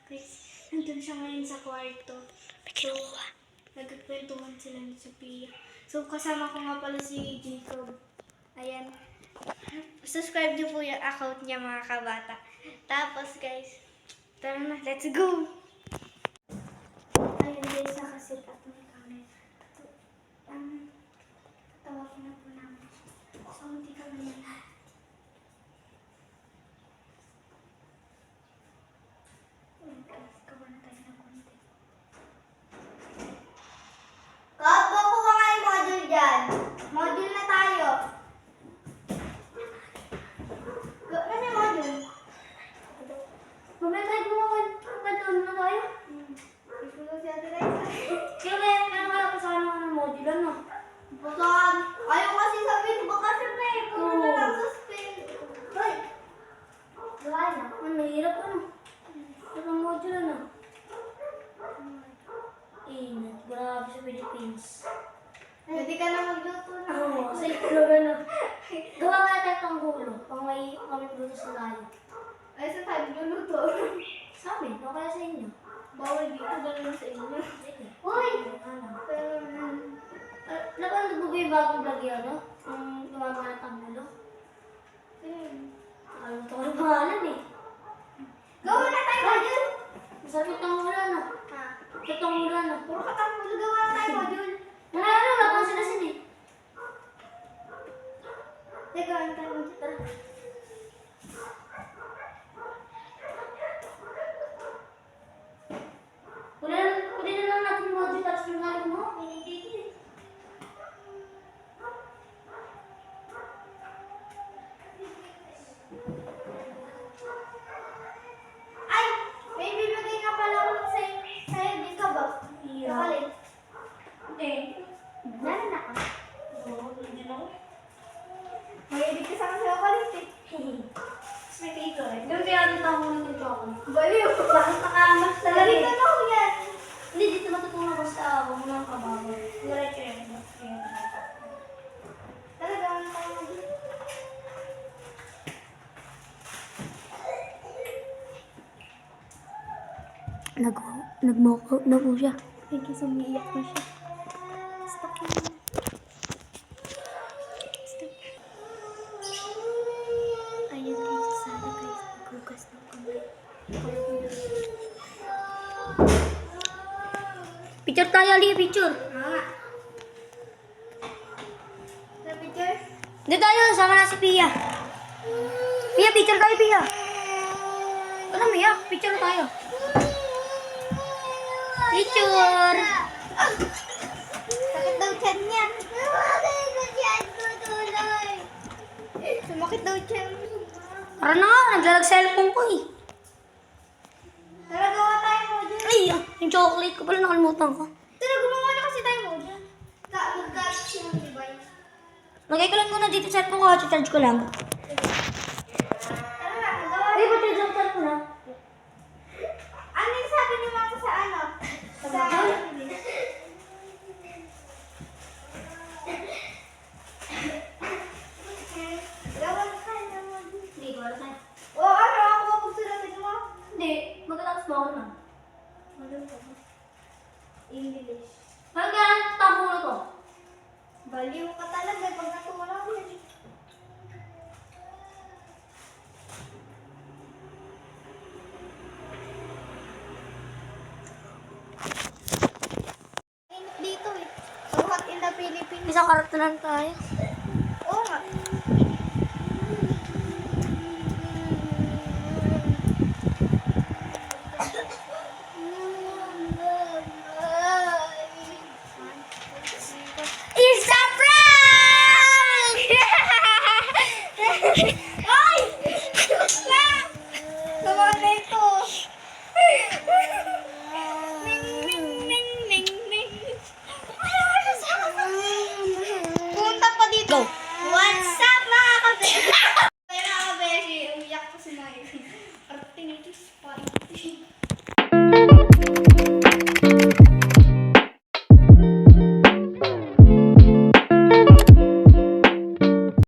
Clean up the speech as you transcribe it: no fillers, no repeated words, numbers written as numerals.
Guys, nandun siya ngayon sa kwarto. So, nagkakwentuhan sila ni Sophia. So, kasama ko nga pala si Jacob. Ayan. Subscribe niyo po yung account niya, mga kabata. Tapos, guys, tara na, let's go! Ayun, guys, nakasit up ng camera. So, tawagin na po namin. So, hindi kami yan. Ayaw kasi sabihin, baka siyempre, kung na lang sa spin. Hoy! Wala na. Mahirap ano? Parang module ano? Grabe sa Philippines. Pwede ka na magluto na. Oo, sa itlog ano. Gawa nga tayo pang gulo. Pang may kami luto sa layo. Ay, sa tayo magluluto. Sa amin, o kaya sa inyo. Bawal dito, gano'n sa inyo. Sige. Uy! Ano? Napanood mo ba yung bagong vlog yun, no? Ang gumagawa ng pangulo? Nakalimutan ko yung pangalan eh. Gawa na tayo module! Sabi pangulo, no? Ha? Sa pangulo, no? Puro katangulo, gawa na tayo module. Ano, napansin eh. Gawa na tayo module. Tara. Kunin na lang natin yung module tapos yung galing mo. Ay! May bibigay nga pala ako sa'yo. Di ka ba? Nakalit. Hindi. Meron na ka. Oo, hindi na ako. May ibig ka sa kalit eh. May kayo eh. Doon kaya dito ako ng chocolate. Baliw! Bakit nakamas talaga Talagang eh? ako yan. Hindi, dito matutunan ko sa ako mo ng kabago. Diretso yun. Talagang tayo module. Nag-walkout na po siya. Thank you, sumiiyak na siya. Stop na. Stop. Ayun guys, sana guys, maghugas ng kamay. Picture tayo, Ali. Picture. Sa picture? Dito tayo, sama na si Pia. Pia, picture tayo, Pia. Ano, Mia? Picture tayo. Picture. Sakit daw tiyan niya. Sumakit daw tiyan. Para na nga, naglalag cellphone ko eh. Tara, gawa tayo module. Ay, yung chocolate ko pala nakalimutan ko. Tara, gumawa na kasi tayo module. Mag-gamit siya ng device. Lagay ko lang muna dito sa cellphone ko, charge ko lang. Tara na, gawa Ay, ba't yung cellphone ko na? Ano yung sabi ni Mama sa ano? Sa English? Gawa na tayo ng module. Hindi, wala tayo. O ano, ako mapagsulatin mo? Hindi, magkatapos ba ako na? Module ko. English. Hanggang tapo na to. Baliw ka talaga pag natulog mo. Init dito eh. So hot in the Philippines. Isang karatunan tayo. Oo nga. It's a prank! Ay! Sama na ito. Ning, ning, ning, ning, ning. Punta pa dito. Go!